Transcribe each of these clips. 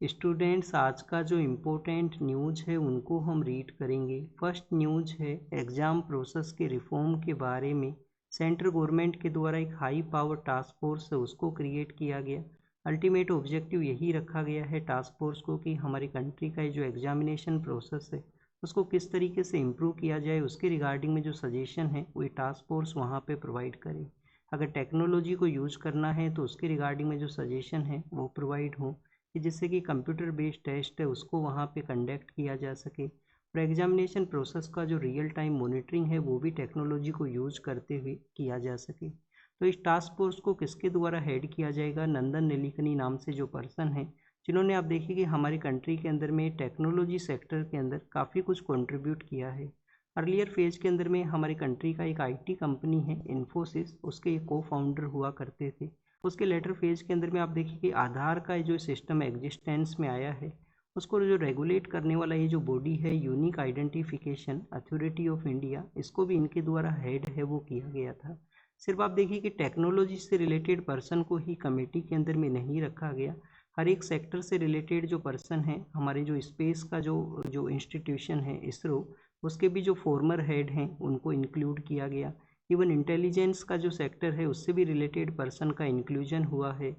Students, आज का जो इम्पोर्टेंट न्यूज़ है उनको हम रीड करेंगे। फर्स्ट न्यूज़ है एग्ज़ाम प्रोसेस के रिफॉर्म के बारे में। सेंट्रल गवर्नमेंट के द्वारा एक हाई पावर टास्क फोर्स है उसको क्रिएट किया गया। अल्टीमेट ऑब्जेक्टिव यही रखा गया है टास्क फोर्स को कि हमारी कंट्री का जो एग्जामिनेशन प्रोसेस है उसको किस तरीके से इम्प्रूव किया जाए, उसके रिगार्डिंग में जो सजेशन है वो टास्क फोर्स वहाँ पे प्रोवाइड करे। अगर टेक्नोलॉजी को यूज़ करना है तो उसके रिगार्डिंग में जो सजेशन है वो प्रोवाइड हो कि जिससे कि कंप्यूटर बेस्ड टेस्ट है उसको वहाँ पे कंडक्ट किया जा सके। और एग्जामिनेशन प्रोसेस का जो रियल टाइम मॉनिटरिंग है वो भी टेक्नोलॉजी को यूज़ करते हुए किया जा सके। तो इस टास्क फोर्स को किसके द्वारा हेड किया जाएगा? नंदन नीलेकनी नाम से जो पर्सन है, जिन्होंने आप देखिए कि हमारी कंट्री के अंदर में टेक्नोलॉजी सेक्टर के अंदर काफ़ी कुछ कंट्रीब्यूट किया है। अर्लियर फेज के अंदर में हमारी कंट्री का एक आईटी कंपनी है इन्फोसिस, उसके को फाउंडर हुआ करते थे। उसके लेटर फेज के अंदर में आप देखिए कि आधार का जो सिस्टम एग्जिस्टेंस में आया है उसको जो रेगुलेट करने वाला ये जो बॉडी है unique identification authority of India, इसको भी इनके द्वारा हेड है वो किया गया था। सिर्फ आप देखिए कि टेक्नोलॉजी से रिलेटेड पर्सन को ही कमेटी के अंदर में नहीं रखा गया। हर एक सेक्टर से रिलेटेड जो पर्सन है, हमारे जो स्पेस का जो जो इंस्टीट्यूशन है इसरो, उसके भी जो फॉर्मर हेड हैं उनको इंक्लूड किया गया। इवन इंटेलिजेंस का जो सेक्टर है उससे भी रिलेटेड पर्सन का इंक्लूजन हुआ है।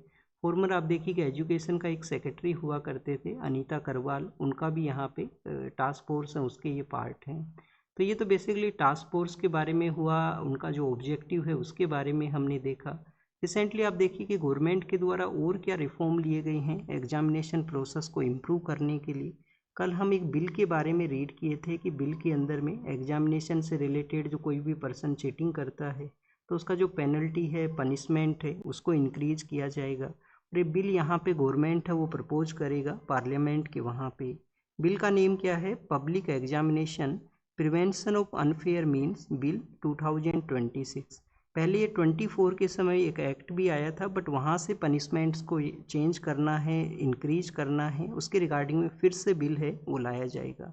फॉर्मर आप देखिए कि एजुकेशन का एक सेक्रेटरी हुआ करते थे अनीता करवाल, उनका भी यहाँ पे टास्क फोर्स है उसके ये पार्ट हैं। तो ये तो बेसिकली टास्क फोर्स के बारे में हुआ, उनका जो ऑब्जेक्टिव है उसके बारे में हमने देखा। रिसेंटली आप देखिए कि गवर्नमेंट के द्वारा और क्या रिफॉर्म लिए गए हैं एग्जामिनेशन प्रोसेस को इम्प्रूव करने के लिए। कल हम एक बिल के बारे में रीड किए थे कि बिल के अंदर में एग्जामिनेशन से रिलेटेड जो कोई भी पर्सन चीटिंग करता है तो उसका जो पेनल्टी है, पनिशमेंट है, उसको इंक्रीज किया जाएगा। और ये बिल यहाँ पे गवर्नमेंट है वो प्रपोज करेगा पार्लियामेंट के वहाँ पे। बिल का नेम क्या है? Public examination prevention of unfair means bill 2026। पहले ये 24 के समय एक एक्ट भी आया था, बट वहाँ से पनिशमेंट्स को चेंज करना है, इंक्रीज करना है, उसके रिगार्डिंग में फिर से बिल है वो लाया जाएगा।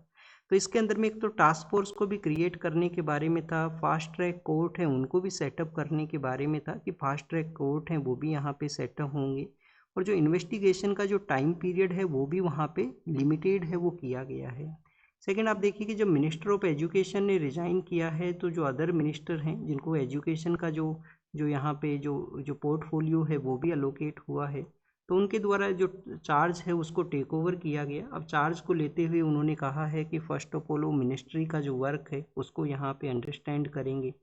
तो इसके अंदर में एक तो टास्क फोर्स को भी क्रिएट करने के बारे में था, फास्ट ट्रैक कोर्ट है उनको भी सेटअप करने के बारे में था कि फास्ट ट्रैक कोर्ट हैं वो भी यहाँ पे सेटअप होंगे। और जो इन्वेस्टिगेशन का जो टाइम पीरियड है वो भी वहाँ पे लिमिटेड है वो किया गया है। सेकेंड आप देखिए कि जब मिनिस्टर ऑफ एजुकेशन ने रिज़ाइन किया है तो जो अदर मिनिस्टर हैं जिनको एजुकेशन का जो जो यहाँ पे जो जो पोर्टफोलियो है वो भी अलोकेट हुआ है, तो उनके द्वारा जो चार्ज है उसको टेक ओवर किया गया। अब चार्ज को लेते हुए उन्होंने कहा है कि फर्स्ट ऑफ ऑल वो मिनिस्ट्री का जो वर्क है उसको यहाँ पे अंडरस्टैंड करेंगे।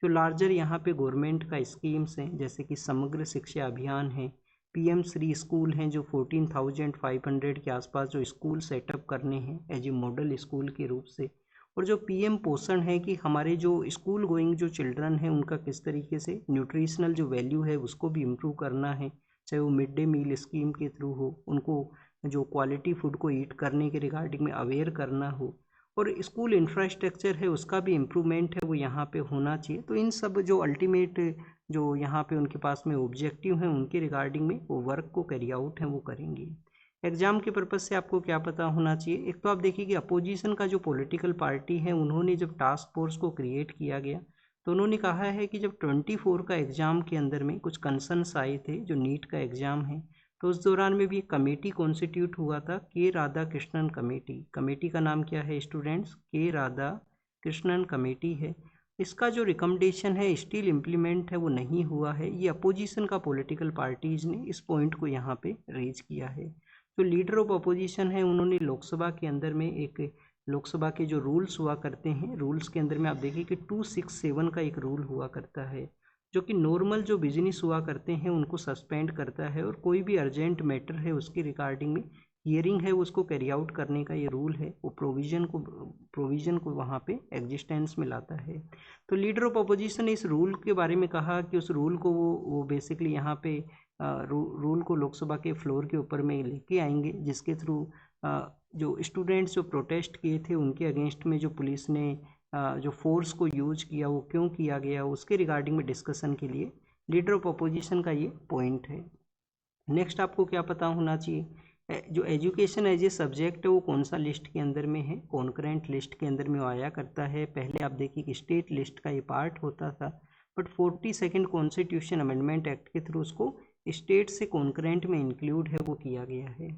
जो लार्जर यहाँ पे गवर्नमेंट का स्कीम्स हैं जैसे कि समग्र शिक्षा अभियान है, पीएम श्री स्कूल हैं जो 14,500 के आसपास जो स्कूल सेटअप करने हैं एज ए मॉडल स्कूल के रूप से। और जो पीएम पोषण है कि हमारे जो स्कूल गोइंग जो चिल्ड्रन हैं उनका किस तरीके से न्यूट्रिशनल जो वैल्यू है उसको भी इम्प्रूव करना है, चाहे वो मिड डे मील स्कीम के थ्रू हो, उनको जो क्वालिटी फूड को ईट करने के रिगार्डिंग में अवेयर करना हो, और स्कूल इंफ्रास्ट्रक्चर है उसका भी इम्प्रूवमेंट है वो यहाँ पे होना चाहिए। तो इन सब जो अल्टीमेट जो यहाँ पे उनके पास में ऑब्जेक्टिव हैं उनके रिगार्डिंग में वो वर्क को कैरी आउट है वो करेंगे। एग्जाम के पर्पज़ से आपको क्या पता होना चाहिए? एक तो आप देखिए कि अपोजिशन का जो पॉलिटिकल पार्टी है उन्होंने जब टास्क फोर्स को क्रिएट किया गया तो उन्होंने कहा है कि जब 24 का एग्ज़ाम के अंदर में कुछ कंसर्न्स आए थे जो नीट का एग्ज़ाम है, तो उस दौरान में भी एक कमेटी कॉन्स्टिट्यूट हुआ था, के राधा कृष्णन कमेटी। कमेटी का नाम क्या है स्टूडेंट्स? के राधा कृष्णन कमेटी है। इसका जो रिकमेंडेशन है स्टिल इम्प्लीमेंट है वो नहीं हुआ है। ये अपोजिशन का पॉलिटिकल पार्टीज़ ने इस पॉइंट को यहाँ पे रेज किया है। जो लीडर ऑफ अपोजिशन है उन्होंने लोकसभा के अंदर में एक लोकसभा के जो रूल्स हुआ करते हैं, रूल्स के अंदर में आप देखिए कि 267 का एक रूल हुआ करता है जो कि नॉर्मल जो बिजनेस हुआ करते हैं उनको सस्पेंड करता है, और कोई भी अर्जेंट मैटर है उसके रिगार्डिंग में हियरिंग है उसको कैरी आउट करने का ये रूल है, वो प्रोविज़न को वहाँ पे एग्जिस्टेंस में लाता है। तो लीडर ऑफ अपोजिशन ने इस रूल के बारे में कहा कि उस रूल को वो बेसिकली यहाँ पे रूल को लोकसभा के फ्लोर के ऊपर में लेके आएंगे, जिसके थ्रू जो स्टूडेंट्स जो प्रोटेस्ट किए थे उनके अगेंस्ट में जो पुलिस ने जो फोर्स को यूज किया वो क्यों किया गया उसके रिगार्डिंग में डिस्कशन के लिए लीडर ऑफ अपोजिशन का ये पॉइंट है। नेक्स्ट आपको क्या पता होना चाहिए? जो एजुकेशन एज ए सब्जेक्ट है वो कौन सा लिस्ट के अंदर में है? कॉन्करेंट लिस्ट के अंदर में वो आया करता है। पहले आप देखिए कि स्टेट लिस्ट का ये पार्ट होता था, बट 42 कॉन्स्टिट्यूशन अमेंडमेंट एक्ट के थ्रू उसको स्टेट से कॉन्करेंट में इंक्लूड है वो किया गया है।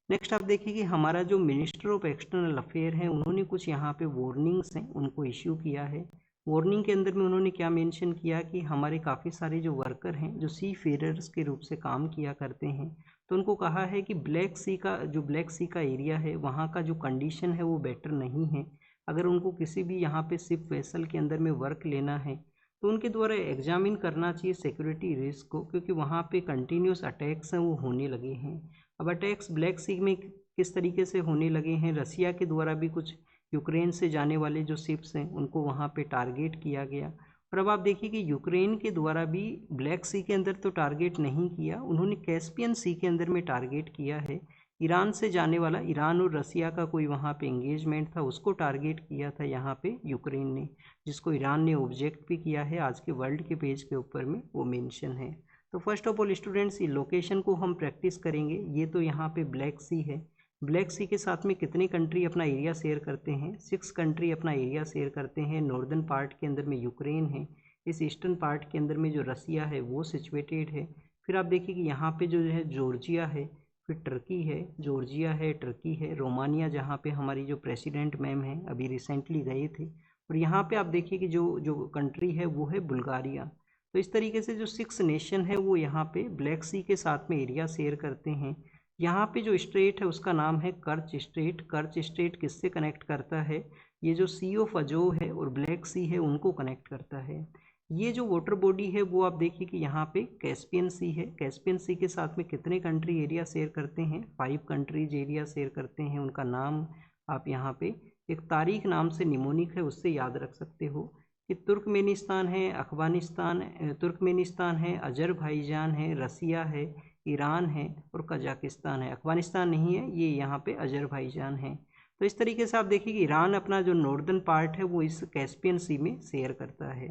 नेक्स्ट आप देखिए कि हमारा जो मिनिस्टर ऑफ एक्सटर्नल अफेयर है उन्होंने कुछ यहाँ पे वार्निंग्स हैं उनको इश्यू किया है। वार्निंग के अंदर में उन्होंने क्या मेंशन किया कि हमारे काफ़ी सारे जो वर्कर हैं जो सी फेरर्स के रूप से काम किया करते हैं, तो उनको कहा है कि ब्लैक सी का एरिया है वहाँ का जो कंडीशन है वो बेटर नहीं है। अगर उनको किसी भी यहाँ पे शिप वेसल के अंदर में वर्क लेना है तो उनके द्वारा एग्जामिन करना चाहिए सिक्योरिटी रिस्क को, क्योंकि वहाँ पे कंटिन्यूस अटैक्स हैं वो होने लगे हैं। अब अटैक्स ब्लैक सी में किस तरीके से होने लगे हैं, रसिया के द्वारा भी कुछ यूक्रेन से जाने वाले जो शिप्स हैं उनको वहाँ पे टारगेट किया गया। और अब आप देखिए कि यूक्रेन के द्वारा भी ब्लैक सी के अंदर तो टारगेट नहीं किया, उन्होंने कैस्पियन सी के अंदर में टारगेट किया है। ईरान से जाने वाला, ईरान और रसिया का कोई वहाँ पे एंगेजमेंट था, उसको टारगेट किया था यहाँ पे यूक्रेन ने, जिसको ईरान ने ऑब्जेक्ट भी किया है। आज के वर्ल्ड के पेज के ऊपर में वो मेंशन है। तो फर्स्ट ऑफ ऑल स्टूडेंट्स, ये लोकेशन को हम प्रैक्टिस करेंगे। ये तो यहाँ पे ब्लैक सी है। ब्लैक सी के साथ में कितने कंट्री अपना एरिया शेयर करते हैं? 6 कंट्री अपना एरिया शेयर करते हैं। नॉर्दर्न पार्ट के अंदर में यूक्रेन है, इस ईस्टर्न पार्ट के अंदर में जो रसिया है वो सिचुएटेड है। फिर आप देखिए कि यहाँ पे जो है जॉर्जिया है, फिर टर्की है, जॉर्जिया है, टर्की है, रोमानिया जहाँ पे हमारी जो प्रेसिडेंट मैम है अभी रिसेंटली गए थे, और यहाँ पे आप देखिए कि जो जो कंट्री है वो है बुल्गारिया। तो इस तरीके से जो 6 नेशन है वो यहाँ पे ब्लैक सी के साथ में एरिया शेयर करते हैं। यहाँ पे जो स्ट्रेट है उसका नाम है कर्च स्ट्रेट। कर्च स्ट्रेट किससे कनेक्ट करता है? ये जो सी ऑफ अजोव है और ब्लैक सी है उनको कनेक्ट करता है। ये जो वाटर बॉडी है वो आप देखिए कि यहाँ पे कैस्पियन सी है। कैस्पियन सी के साथ में कितने कंट्री एरिया शेयर करते हैं? 5 कंट्रीज एरिया शेयर करते हैं। उनका नाम आप यहाँ पे एक तारीख नाम से निमोनिक है उससे याद रख सकते हो कि तुर्कमेनिस्तान है, तुर्कमेनिस्तान है, अजरबैजान है, रसिया है, ईरान है और कजाकिस्तान है। अफगानिस्तान नहीं है, ये यहाँ पे अजरबैजान है। तो इस तरीके से आप देखिए कि ईरान अपना जो नॉर्दर्न पार्ट है वो इस कैस्पियन सी में शेयर करता है।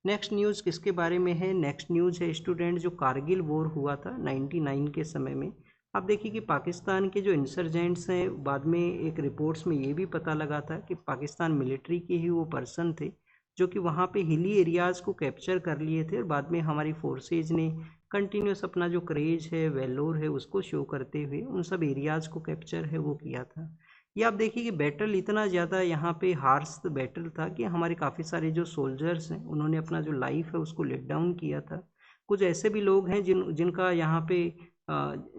नेक्स्ट न्यूज़ किसके बारे में है? नेक्स्ट न्यूज़ है स्टूडेंट जो कारगिल वॉर हुआ था 99 के समय में। आप देखिए कि पाकिस्तान के जो इंसर्जेंट्स हैं, बाद में एक रिपोर्ट्स में ये भी पता लगा था कि पाकिस्तान मिलिट्री के ही वो पर्सन थे जो कि वहाँ पे हिली एरियाज़ को कैप्चर कर लिए थे, और बाद में हमारी फोर्सेज ने कंटिन्यूस अपना जो क्रेज है, वेलोर है, उसको शो करते हुए उन सब एरियाज़ को कैप्चर है वो किया था। ये आप देखिए कि बैटल इतना ज़्यादा यहाँ पे हार्श बैटल था कि हमारे काफ़ी सारे जो सोल्जर्स हैं उन्होंने अपना जो लाइफ है उसको लेट डाउन किया था। कुछ ऐसे भी लोग हैं जिनका यहाँ पे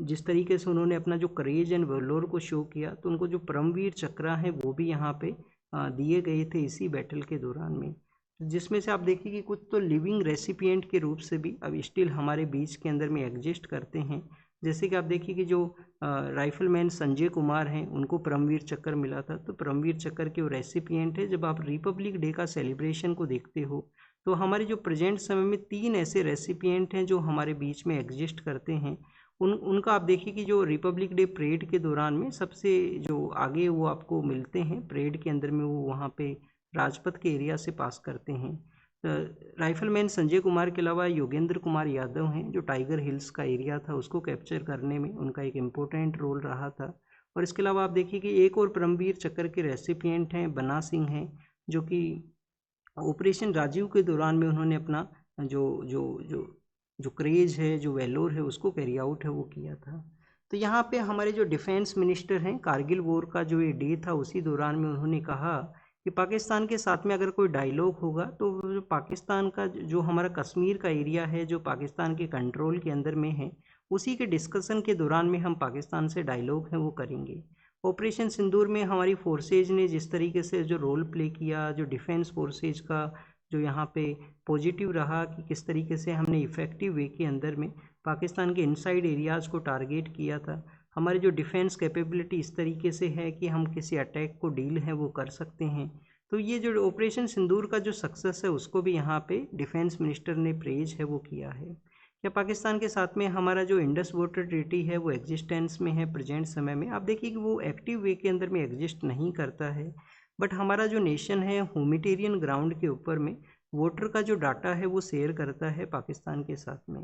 जिस तरीके से उन्होंने अपना जो करेज एंड वेलोर को शो किया, तो उनको जो परमवीर चक्र है वो भी यहाँ पे दिए गए थे इसी बैटल के दौरान में। जिसमें से आप देखिए कि कुछ तो लिविंग रेसिपिएंट के रूप से भी अब स्टिल हमारे बीच के अंदर में एग्जिस्ट करते हैं। जैसे कि आप देखिए कि जो राइफलमैन संजय कुमार हैं उनको परमवीर चक्र मिला था, तो परमवीर चक्र के वो रेसिपिएंट है। जब आप रिपब्लिक डे का सेलिब्रेशन को देखते हो तो हमारे जो प्रेजेंट समय में 3 ऐसे रेसिपिएंट हैं जो हमारे बीच में एग्जिस्ट करते हैं। उनका आप देखिए कि जो रिपब्लिक डे परेड के दौरान में सबसे जो आगे वो आपको मिलते हैं परेड के अंदर में, वो वहाँ पे राजपथ के एरिया से पास करते हैं। राइफलमैन संजय कुमार के अलावा योगेंद्र कुमार यादव हैं जो टाइगर हिल्स का एरिया था उसको कैप्चर करने में उनका एक इम्पोर्टेंट रोल रहा था। और इसके अलावा आप देखिए कि एक और परमवीर चक्र के रेसिपिएंट हैं बन्ना सिंह हैं, जो कि ऑपरेशन राजीव के दौरान में उन्होंने अपना जो जो जो जो क्रेज है, जो वेलोर है, उसको कैरी आउट है वो किया था। तो यहाँ पे हमारे जो डिफेंस मिनिस्टर हैं, कारगिल वॉर का जो ये डे था उसी दौरान में उन्होंने कहा कि पाकिस्तान के साथ में अगर कोई डायलॉग होगा तो जो पाकिस्तान का जो हमारा कश्मीर का एरिया है जो पाकिस्तान के कंट्रोल के अंदर में है, उसी के डिस्कशन के दौरान में हम पाकिस्तान से डायलॉग है वो करेंगे। ऑपरेशन सिंदूर में हमारी फोर्सेज ने जिस तरीके से जो रोल प्ले किया, जो डिफेंस फोर्सेज का जो यहाँ पे पॉजिटिव रहा कि किस तरीके से हमने इफ़ेक्टिव वे के अंदर में पाकिस्तान के इनसाइड एरियाज़ को टारगेट किया था। हमारी जो डिफेंस कैपेबिलिटी इस तरीके से है कि हम किसी अटैक को डील है वो कर सकते हैं। तो ये जो ऑपरेशन सिंदूर का जो सक्सेस है उसको भी यहाँ पे डिफेंस मिनिस्टर ने प्रेज है वो किया है। क्या पाकिस्तान के साथ में हमारा जो इंडस वाटर ट्रीटी है वो एग्जिस्टेंस में है प्रेजेंट समय में? आप देखिए कि वो एक्टिव वे के अंदर में एग्जिस्ट नहीं करता है, बट हमारा जो नेशन है ह्यूमैनिटेरियन ग्राउंड के ऊपर में वाटर का जो डाटा है वो शेयर करता है पाकिस्तान के साथ में।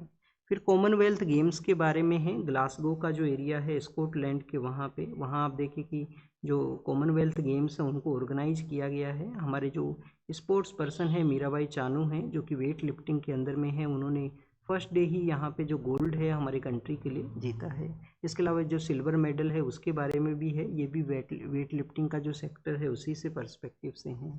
फिर कॉमनवेल्थ गेम्स के बारे में है। ग्लासगो का जो एरिया है स्कॉटलैंड के वहाँ पे, वहाँ आप देखिए कि जो कॉमनवेल्थ गेम्स हैं उनको ऑर्गेनाइज किया गया है। हमारे जो स्पोर्ट्स पर्सन है मीराबाई चानू हैं जो कि वेट लिफ्टिंग के अंदर में है, उन्होंने फर्स्ट डे ही यहाँ पे जो गोल्ड है हमारे कंट्री के लिए जीता है। इसके अलावा जो सिल्वर मेडल है उसके बारे में भी है, ये भी वेट लिफ्टिंग का जो सेक्टर है उसी से पर्सपेक्टिव से है।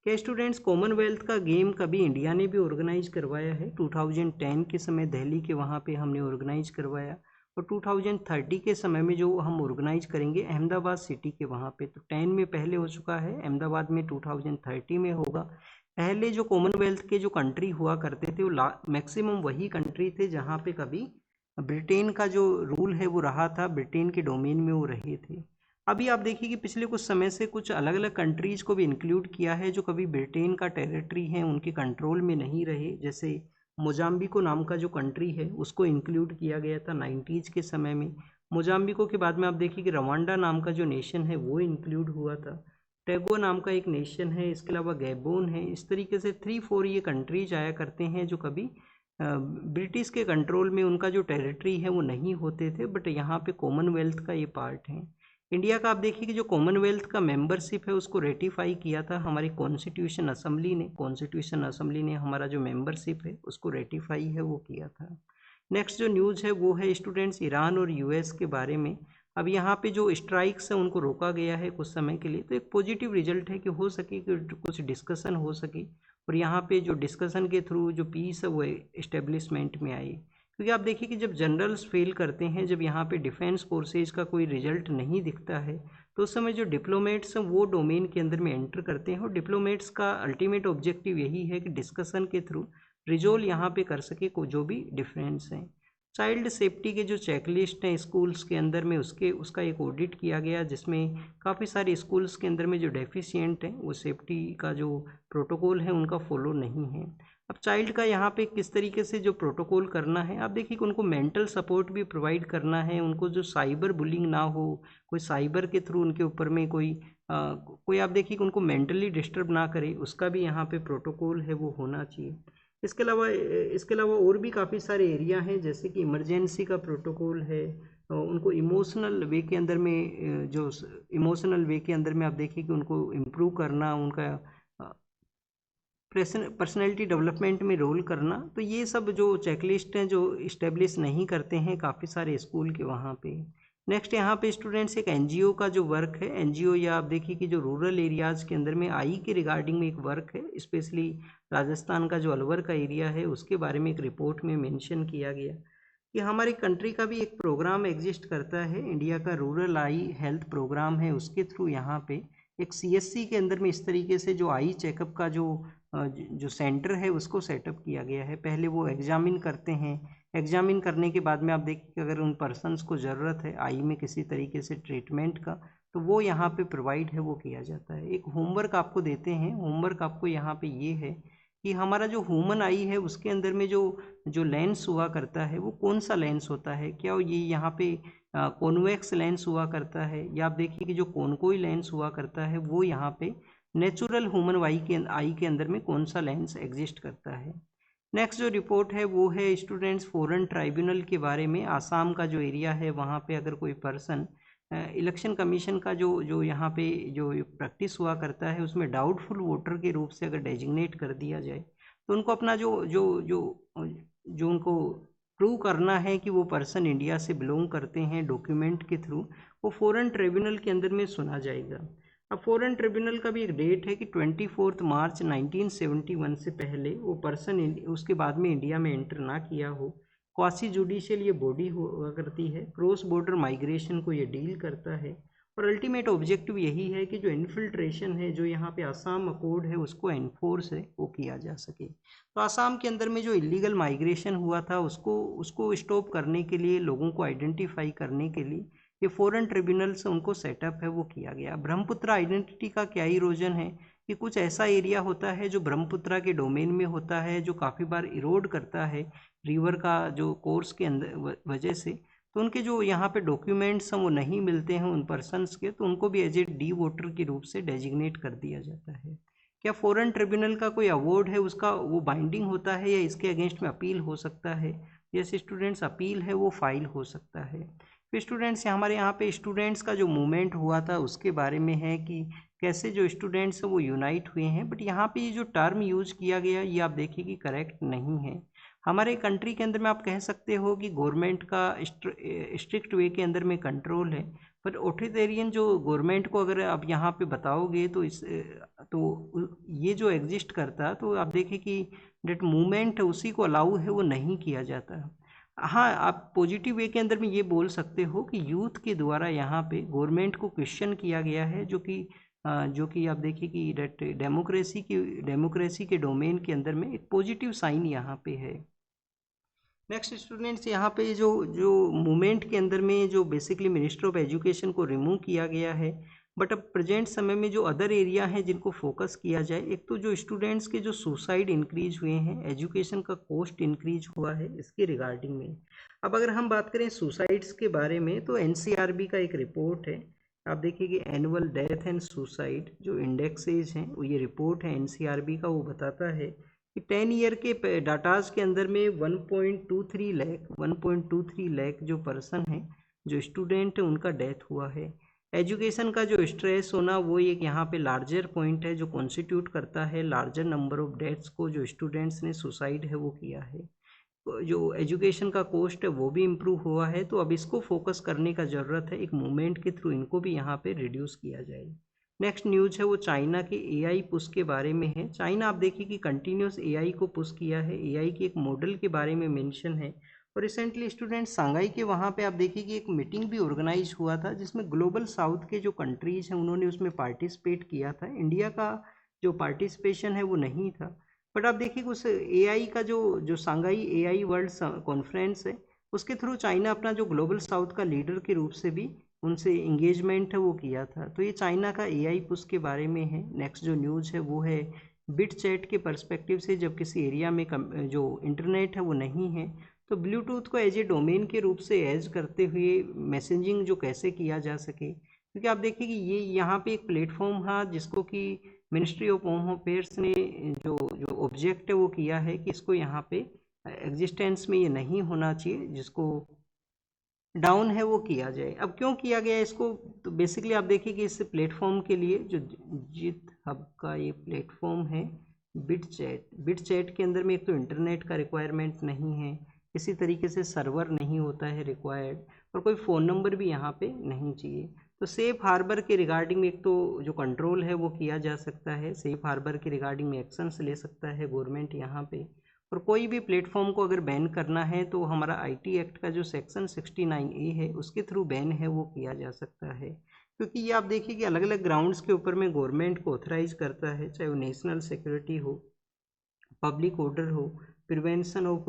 क्या स्टूडेंट्स, कॉमनवेल्थ का गेम कभी इंडिया ने भी ऑर्गेनाइज करवाया है? 2010 के समय दिल्ली के वहाँ पे हमने ऑर्गेनाइज करवाया, और 2030 के समय में जो हम ऑर्गेनाइज करेंगे अहमदाबाद सिटी के वहाँ पे, तो 10 में पहले हो चुका है, अहमदाबाद में 2030 में होगा। पहले जो कॉमनवेल्थ के जो कंट्री हुआ करते थे वो मैक्सिमम वही कंट्री थे जहाँ पे कभी ब्रिटेन का जो रूल है वो रहा था, ब्रिटेन के डोमेन में वो रहे थे। अभी आप देखिए कि पिछले कुछ समय से कुछ अलग अलग कंट्रीज को भी इंक्लूड किया है जो कभी ब्रिटेन का टेरिटरी है उनके कंट्रोल में नहीं रहे, जैसे मोजाम्बिको नाम का जो कंट्री है उसको इंक्लूड किया गया था 90s के समय में। मोजाम्बिको के बाद में आप देखिए कि रवांडा नाम का जो नेशन है वो इंक्लूड हुआ था, टैगो नाम का एक नेशन है, इसके अलावा गैबोन है। इस तरीके से 3-4 ये कंट्रीज आया करते हैं जो कभी ब्रिटिश के कंट्रोल में उनका जो टेरिटरी है वो नहीं होते थे, बट यहाँ पे कॉमनवेल्थ का ये पार्ट है। इंडिया का आप देखिए कि जो कॉमनवेल्थ का मेंबरशिप है उसको रेटिफाई किया था हमारी कॉन्स्टिट्यूशन असेंबली ने। कॉन्स्टिट्यूशन असेंबली ने हमारा जो मेंबरशिप है उसको रेटिफाई है वो किया था। नेक्स्ट जो न्यूज़ है वो है स्टूडेंट्स ईरान और यूएस के बारे में। अब यहाँ पे जो स्ट्राइक्स है उनको रोका गया है कुछ समय के लिए, तो एक पॉजिटिव रिजल्ट है कि हो सके कि कुछ डिस्कशन हो सके और यहाँ पे जो डिस्कशन के थ्रू जो पीस है वो इस्टेब्लिशमेंट में आए। क्योंकि आप देखिए कि जब जनरल्स फेल करते हैं, जब यहाँ पे डिफेंस फोर्सेज का कोई रिजल्ट नहीं दिखता है, तो उस समय जो डिप्लोमेट्स हैं वो डोमेन के अंदर में एंटर करते हैं, और डिप्लोमेट्स का अल्टीमेट ऑब्जेक्टिव यही है कि डिस्कशन के थ्रू रिजोल्व यहाँ पे कर सके को जो भी डिफरेंस हैं। चाइल्ड सेफ्टी के जो चेकलिस्ट हैं स्कूल्स के अंदर में उसका एक ऑडिट किया गया, जिसमें काफ़ी सारे स्कूल्स के अंदर में जो डेफिशिएंट हैं वो सेफ्टी का जो प्रोटोकॉल है उनका फॉलो नहीं है। अब चाइल्ड का यहाँ पे किस तरीके से जो प्रोटोकॉल करना है, आप देखिए कि उनको मेंटल सपोर्ट भी प्रोवाइड करना है, उनको जो साइबर बुलिंग ना हो, कोई साइबर के थ्रू उनके ऊपर में कोई आप देखिए कि उनको मेंटली डिस्टर्ब ना करे, उसका भी यहाँ पे प्रोटोकॉल है वो होना चाहिए। इसके अलावा और भी काफ़ी सारे एरिया हैं, जैसे कि इमरजेंसी का प्रोटोकॉल है, उनको इमोशनल वे के अंदर में जो इमोशनल वे के अंदर में आप देखिए कि उनको इम्प्रूव करना, उनका पर्सनैलिटी डेवलपमेंट में रोल करना, तो ये सब जो चेकलिस्ट हैं जो इस्टेब्लिश नहीं करते हैं काफ़ी सारे स्कूल के वहाँ पे। नेक्स्ट यहाँ पे स्टूडेंट्स एक एनजीओ का जो वर्क है, एनजीओ या आप देखिए कि जो रूरल एरियाज़ के अंदर में आई के रिगार्डिंग में एक वर्क है, स्पेशली राजस्थान का जो अलवर का एरिया है उसके बारे में एक रिपोर्ट में मेंशन किया गया कि हमारी कंट्री का भी एक प्रोग्राम एग्जिस्ट करता है, इंडिया का रूरल आई हेल्थ प्रोग्राम है, उसके थ्रू यहाँ पे एक सीएससी के अंदर में इस तरीके से जो आई चेकअप का जो सेंटर है उसको सेटअप किया गया है। पहले वो एग्जामिन करते हैं, एग्जामिन करने के बाद में आप देखिए कि अगर उन पर्सनस को ज़रूरत है आई में किसी तरीके से ट्रीटमेंट का, तो वो यहाँ पे प्रोवाइड है वो किया जाता है। एक होमवर्क आपको देते हैं, होमवर्क आपको यहाँ पे ये है कि हमारा जो ह्यूमन आई है उसके अंदर में जो जो लेंस हुआ करता है वो कौन सा लेंस होता है, क्या ये यहाँ पे कॉन्वेक्स लेंस हुआ करता है, या आप देखिए कि जो कोनकोई लेंस हुआ करता है वो यहाँ पे नेचुरल ह्यूमन आई के अंदर में कौन सा लेंस एग्जिस्ट करता है। नेक्स्ट जो रिपोर्ट है वो है स्टूडेंट्स फॉरेन ट्राइब्यूनल के बारे में। आसाम का जो एरिया है वहाँ पे अगर कोई पर्सन इलेक्शन कमीशन का जो यहाँ पे जो प्रैक्टिस हुआ करता है उसमें डाउटफुल वोटर के रूप से अगर डेजिग्नेट कर दिया जाए, तो उनको अपना जो जो जो जो उनको प्रूव करना है कि वो पर्सन इंडिया से बिलोंग करते हैं डॉक्यूमेंट के थ्रू, वो फॉरेन ट्रिब्यूनल के अंदर में सुना जाएगा। अब फॉरेन ट्रिब्यूनल का भी एक डेट है कि 24 मार्च 1971 से पहले वो पर्सन उसके बाद में इंडिया में एंटर ना किया हो। क्वासी जुडिशियल ये बॉडी हुआ करती है, क्रॉस बॉर्डर माइग्रेशन को ये डील करता है, और अल्टीमेट ऑब्जेक्टिव यही है कि जो इन्फिल्ट्रेशन है जो यहाँ पे आसाम अकॉर्ड है उसको एनफोर्स है वो किया जा सके। तो आसाम के अंदर में जो इलीगल माइग्रेशन हुआ था उसको स्टॉप करने के लिए, लोगों को आइडेंटिफाई करने के लिए ये फॉरेन ट्रिब्यूनल से उनको सेटअप है वो किया गया। ब्रह्मपुत्र आइडेंटिटी का क्या इरोजन है कि कुछ ऐसा एरिया होता है जो ब्रह्मपुत्र के डोमेन में होता है, जो काफ़ी बार इरोड करता है रिवर का जो कोर्स के अंदर वजह से, तो उनके जो यहाँ पे डॉक्यूमेंट्स हैं वो नहीं मिलते हैं उन पर्सनस के, तो उनको भी एज ए डी वोटर के रूप से डेजिग्नेट कर दिया जाता है। क्या फॉरेन ट्रिब्यूनल का कोई अवार्ड है उसका वो बाइंडिंग होता है या इसके अगेंस्ट में अपील हो सकता है? जैसे स्टूडेंट्स अपील है वो फाइल हो सकता है। फिर स्टूडेंट्स हमारे यहाँ पे स्टूडेंट्स का जो मूवमेंट हुआ था उसके बारे में है कि कैसे जो स्टूडेंट्स हैं वो यूनाइट हुए हैं, बट यहाँ पे ये जो टर्म यूज किया गया ये आप देखिए कि करेक्ट नहीं है। हमारे कंट्री के अंदर में आप कह सकते हो कि गवर्नमेंट का स्ट्रिक्ट वे के अंदर में कंट्रोल है, पर ऑथोरिटेरियन जो गवर्नमेंट को अगर आप यहाँ पे बताओगे तो ये जो एग्जिस्ट करता, तो आप देखें कि डेट मूवमेंट उसी को अलाउ है, वो नहीं किया जाता। हाँ, आप पॉजिटिव वे के अंदर में ये बोल सकते हो कि यूथ के द्वारा यहाँ पे गवर्नमेंट को क्वेश्चन किया गया है, जो कि आप देखिए कि डेट डेमोक्रेसी के डोमेन के अंदर में एक पॉजिटिव साइन यहाँ पे है। नेक्स्ट स्टूडेंट्स, यहाँ पे जो जो मूवमेंट के अंदर में जो बेसिकली मिनिस्टर ऑफ एजुकेशन को रिमूव किया गया है, बट अब प्रेजेंट समय में जो अदर एरिया हैं जिनको फोकस किया जाए, एक तो जो स्टूडेंट्स के जो सुसाइड इंक्रीज हुए हैं, एजुकेशन का कॉस्ट इंक्रीज हुआ है, इसके रिगार्डिंग में। अब अगर हम बात करें सुसाइड्स के बारे में, तो एनसीआरबी का एक रिपोर्ट है, आप देखिए कि एनुअल डेथ एंड सुसाइड जो इंडेक्सेज हैं, वो ये रिपोर्ट है एनसीआरबी का, वो बताता है कि 10 ईयर के डाटाज के अंदर में 1.23 लाख जो पर्सन है, जो स्टूडेंट है, उनका डेथ हुआ है। एजुकेशन का जो स्ट्रेस होना, वो एक यहाँ पे लार्जर पॉइंट है जो कॉन्स्टिट्यूट करता है लार्जर नंबर ऑफ डेथ्स को जो स्टूडेंट्स ने सुसाइड है वो किया है। जो एजुकेशन का कॉस्ट है वो भी इम्प्रूव हुआ है, तो अब इसको फोकस करने का ज़रूरत है, एक मूवमेंट के थ्रू इनको भी यहाँ पे रिड्यूस किया जाए। नेक्स्ट न्यूज है वो चाइना के एआई पुश के बारे में है। चाइना आप देखिए कि कंटिन्यूस एआई को पुश किया है, एआई के एक मॉडल के बारे में मेंशन है। और रिसेंटली स्टूडेंट सांघाई के वहाँ पे आप देखिए कि एक मीटिंग भी ऑर्गेनाइज हुआ था, जिसमें ग्लोबल साउथ के जो कंट्रीज हैं उन्होंने उसमें पार्टिसिपेट किया था। इंडिया का जो पार्टिसिपेशन है वो नहीं था, बट आप देखिए कि उस एआई का जो सांघाई एआई वर्ल्ड कॉन्फ्रेंस है, उसके थ्रू चाइना अपना जो ग्लोबल साउथ का लीडर के रूप से भी उनसे इंगेजमेंट है वो किया था। तो ये चाइना का एआई पुश के बारे में है। नेक्स्ट जो न्यूज़ है वो है बिट चैट के पर्सपेक्टिव से, जब किसी एरिया में जो इंटरनेट है वो नहीं है, तो ब्लूटूथ को एज ए डोमेन के रूप से एज करते हुए मैसेजिंग जो कैसे किया जा सके, क्योंकि आप देखिए कि ये यहाँ पे एक प्लेटफॉर्म है जिसको कि मिनिस्ट्री ऑफ होम अफेयर्स ने जो जो ऑब्जेक्ट है वो किया है कि इसको यहाँ पे एग्जिस्टेंस में ये नहीं होना चाहिए, जिसको डाउन है वो किया जाए। अब क्यों किया गया इसको, तो बेसिकली आप देखिए कि इस प्लेटफॉर्म के लिए जो जित हब का ये प्लेटफॉर्म है बिट चैट के अंदर में एक तो इंटरनेट का रिक्वायरमेंट नहीं है, किसी तरीके से सर्वर नहीं होता है रिक्वायर्ड, और कोई फ़ोन नंबर भी यहाँ पे नहीं चाहिए। तो सेफ हार्बर के रिगार्डिंग में एक तो जो कंट्रोल है वो किया जा सकता है, सेफ हार्बर के रिगार्डिंग में एक्शंस ले सकता है गवर्नमेंट यहाँ पे। और कोई भी प्लेटफॉर्म को अगर बैन करना है तो हमारा आईटी एक्ट का जो सेक्शन 69A है उसके थ्रू बैन है वो किया जा सकता है, क्योंकि ये आप देखिए कि अलग अलग ग्राउंड्स के ऊपर में गवर्नमेंट को ऑथराइज करता है, चाहे वो नेशनल सिक्योरिटी हो, पब्लिक ऑर्डर हो, प्रिवेंशन ऑफ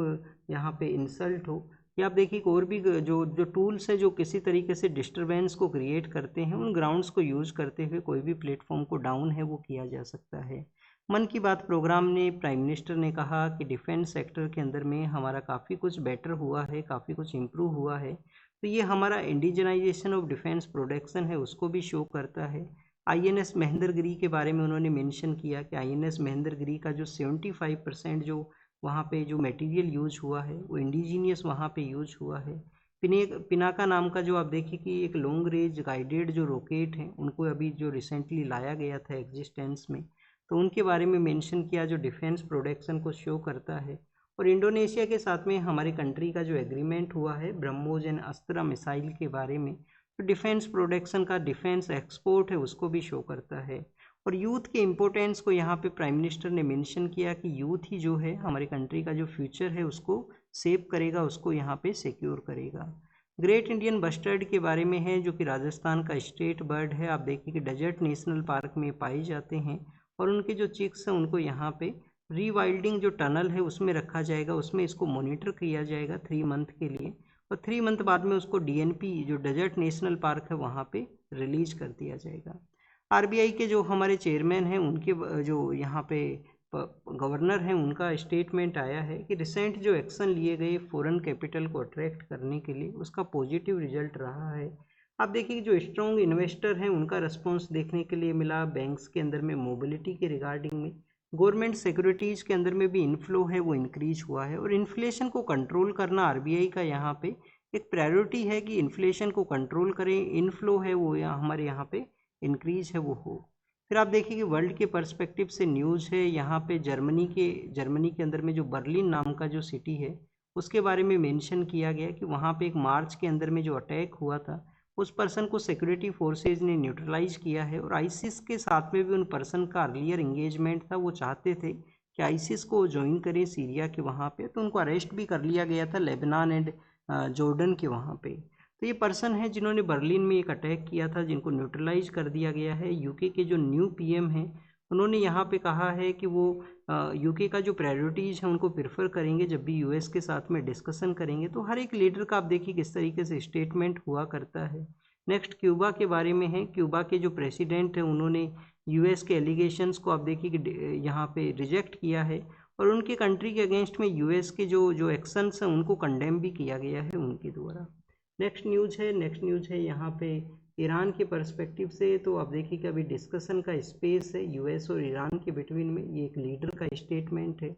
यहाँ पे इंसल्ट हो, या आप देखिए और भी जो जो टूल्स है जो किसी तरीके से डिस्टरबेंस को क्रिएट करते हैं, उन ग्राउंड्स को यूज़ करते हुए कोई भी प्लेटफॉर्म को डाउन है वो किया जा सकता है। मन की बात प्रोग्राम ने प्राइम मिनिस्टर ने कहा कि डिफेंस सेक्टर के अंदर में हमारा काफ़ी कुछ बेटर हुआ है, काफ़ी कुछ इम्प्रूव हुआ है, तो ये हमारा इंडिजनाइजेशन ऑफ डिफेंस प्रोडक्शन है उसको भी शो करता है। आईएनएस महेंद्रगिरी के बारे में उन्होंने मेंशन किया कि आईएनएस महेंद्रगिरी का जो 75% जो वहाँ पे जो मटेरियल यूज हुआ है वो इंडिजीनियस वहाँ पे यूज हुआ है। पिनाका नाम का जो आप देखिए कि एक लॉन्ग रेंज गाइडेड जो रॉकेट हैं उनको अभी जो रिसेंटली लाया गया था एग्जिस्टेंस में, तो उनके बारे में मेंशन किया जो डिफेंस प्रोडक्शन को शो करता है। और इंडोनेशिया के साथ में हमारे कंट्री का जो एग्रीमेंट हुआ है ब्रह्मोस एंड अस्त्रा मिसाइल के बारे में, तो डिफेंस प्रोडक्शन का डिफेंस एक्सपोर्ट है उसको भी शो करता है। और यूथ के इम्पोर्टेंस को यहाँ पे प्राइम मिनिस्टर ने मेंशन किया कि यूथ ही जो है हमारे कंट्री का जो फ्यूचर है उसको सेव करेगा, उसको यहाँ पे सिक्योर करेगा। ग्रेट इंडियन बस्टर्ड के बारे में है, जो कि राजस्थान का स्टेट बर्ड है। आप देखिए कि डेजर्ट नेशनल पार्क में पाए जाते हैं, और उनके जो चिक्स हैं उनको यहाँ पे रीवाइल्डिंग जो टनल है उसमें रखा जाएगा, उसमें इसको मॉनिटर किया जाएगा 3 मंथ के लिए, और 3 मंथ बाद में उसको डीएनपी जो डेजर्ट नेशनल पार्क है वहाँ पे रिलीज कर दिया जाएगा। आरबीआई के जो हमारे चेयरमैन हैं उनके जो यहाँ पे गवर्नर हैं उनका स्टेटमेंट आया है कि रिसेंट जो एक्शन लिए गए फॉरेन कैपिटल को अट्रैक्ट करने के लिए उसका पॉजिटिव रिजल्ट रहा है। आप देखिए कि जो स्ट्रॉन्ग इन्वेस्टर हैं उनका रिस्पॉन्स देखने के लिए मिला, बैंक्स के अंदर में मोबिलिटी के रिगार्डिंग में, गवर्नमेंट सिक्योरिटीज़ के अंदर में भी इनफ्लो है वो इंक्रीज हुआ है। और इन्फ्लेशन को कंट्रोल करना आरबीआई का यहाँ पे एक प्रायोरिटी है कि इन्फ्लेशन को कंट्रोल करें, इनफ्लो है वो हमारे यहाँ पे इंक्रीज है वो हो। फिर आप देखिए कि वर्ल्ड के पर्सपेक्टिव से न्यूज़ है यहाँ पे जर्मनी के अंदर में जो बर्लिन नाम का जो सिटी है उसके बारे में मेंशन किया गया कि वहाँ पे एक मार्च के अंदर में जो अटैक हुआ था उस पर्सन को सिक्योरिटी फोर्सेज ने न्यूट्रलाइज किया है, और आईसिस के साथ में भी उन पर्सन का अर्लियर इंगेजमेंट था। वो चाहते थे कि आईसिस को ज्वाइन करें सीरिया के वहाँ पे, तो उनको अरेस्ट भी कर लिया गया था लेबनान एंड जॉर्डन के वहाँ पे। तो ये पर्सन है जिन्होंने बर्लिन में एक अटैक किया था, जिनको न्यूट्रलाइज कर दिया गया है। यूके के जो न्यू पीएम हैं उन्होंने यहाँ पे कहा है कि वो यूके का जो प्रायोरिटीज़ हैं उनको प्रेफर करेंगे जब भी यूएस के साथ में डिस्कशन करेंगे। तो हर एक लीडर का आप देखिए किस तरीके से स्टेटमेंट हुआ करता है। नेक्स्ट क्यूबा के बारे में है। क्यूबा के जो प्रेसिडेंट हैं उन्होंने यूएस के एलिगेशंस को आप देखिए कि यहाँ पे रिजेक्ट किया है, और उनके कंट्री के अगेंस्ट में यूएस के जो जो एक्शंस हैं उनको कंडेम भी किया गया है उनके द्वारा। नेक्स्ट न्यूज़ है यहाँ पे ईरान के पर्सपेक्टिव से। तो आप देखिए कि अभी डिस्कशन का स्पेस है यूएस और ईरान के बिटवीन में। ये एक लीडर का स्टेटमेंट है,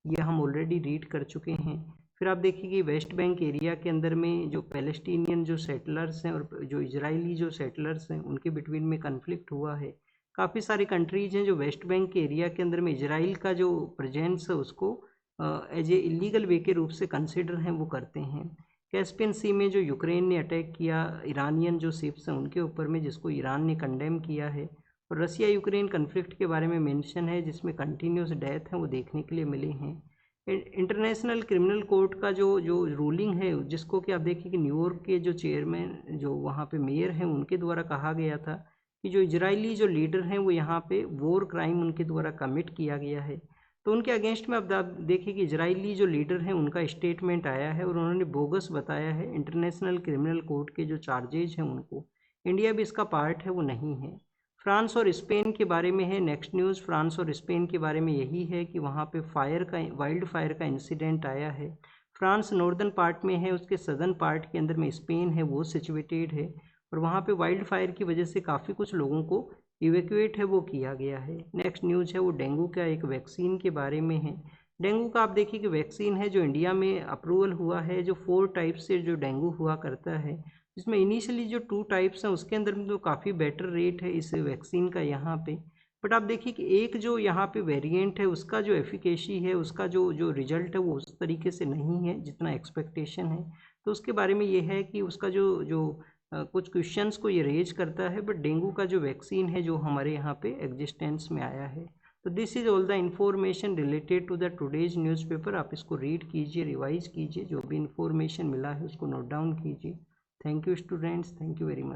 ये हम ऑलरेडी रीड कर चुके हैं। फिर आप देखिए कि वेस्ट बैंक एरिया के अंदर में जो पैलेस्टीनियन जो सेटलर्स हैं और जो इजरायली जो सेटलर्स हैं उनके बिटवीन में कन्फ्लिक्ट हुआ है। काफ़ी सारी कंट्रीज हैं जो वेस्ट बैंक के एरिया के अंदर में इजराइल का जो प्रेजेंस है उसको एज ए इलीगल वे के रूप से कंसिडर हैं वो करते हैं। कैस्पियन सी में जो यूक्रेन ने अटैक किया ईरानियन जो शिप्स हैं उनके ऊपर में, जिसको ईरान ने कंडेम किया है। और रसिया यूक्रेन कन्फ्लिक्ट के बारे में मेंशन है जिसमें कंटिन्यूस डेथ हैं वो देखने के लिए मिले हैं। इंटरनेशनल क्रिमिनल कोर्ट का जो जो रूलिंग है, जिसको कि आप देखिए कि न्यूयॉर्क के जो चेयरमैन जो वहाँ पे मेयर हैं उनके द्वारा कहा गया था कि जो इजरायली जो लीडर हैं वो यहाँ पे वॉर क्राइम उनके द्वारा कमिट किया गया है। तो उनके अगेंस्ट में अब देखिए कि इजरायली जो लीडर हैं उनका स्टेटमेंट आया है और उन्होंने बोगस बताया है इंटरनेशनल क्रिमिनल कोर्ट के जो चार्जेज हैं उनको। इंडिया भी इसका पार्ट है वो नहीं है। फ्रांस और स्पेन के बारे में है नेक्स्ट न्यूज़। फ्रांस और स्पेन के बारे में यही है कि वहाँ पे वाइल्ड फायर का इंसिडेंट आया है। फ्रांस नॉर्दर्न पार्ट में है, उसके सदर्न पार्ट के अंदर में स्पेन है वो सिचुएटेड है, और वहाँ पे वाइल्ड फायर की वजह से काफ़ी कुछ लोगों को इवैक्यूएट है वो किया गया है। नेक्स्ट न्यूज़ है वो डेंगू का एक वैक्सीन के बारे में है। डेंगू का आप देखिए कि वैक्सीन है जो इंडिया में अप्रूवल हुआ है, जो 4 टाइप से जो डेंगू हुआ करता है, जिसमें इनिशियली जो 2 टाइप्स हैं उसके अंदर में तो काफ़ी बेटर रेट है इस वैक्सीन का यहाँ पे। बट आप देखिए कि एक जो यहाँ पे वेरिएंट है उसका जो एफिकेसी है, उसका जो जो रिजल्ट है वो उस तरीके से नहीं है जितना एक्सपेक्टेशन है। तो उसके बारे में ये है कि उसका जो जो कुछ क्वेश्चंस को ये रेज करता है। बट डेंगू का जो वैक्सीन है जो हमारे यहाँ पे एग्जिस्टेंस में आया है। तो this is all the information related to the today's newspaper. आप इसको रीड कीजिए, रिवाइज कीजिए, जो भी इन्फॉर्मेशन मिला है उसको नोट डाउन कीजिए। Thank you students, thank you very much.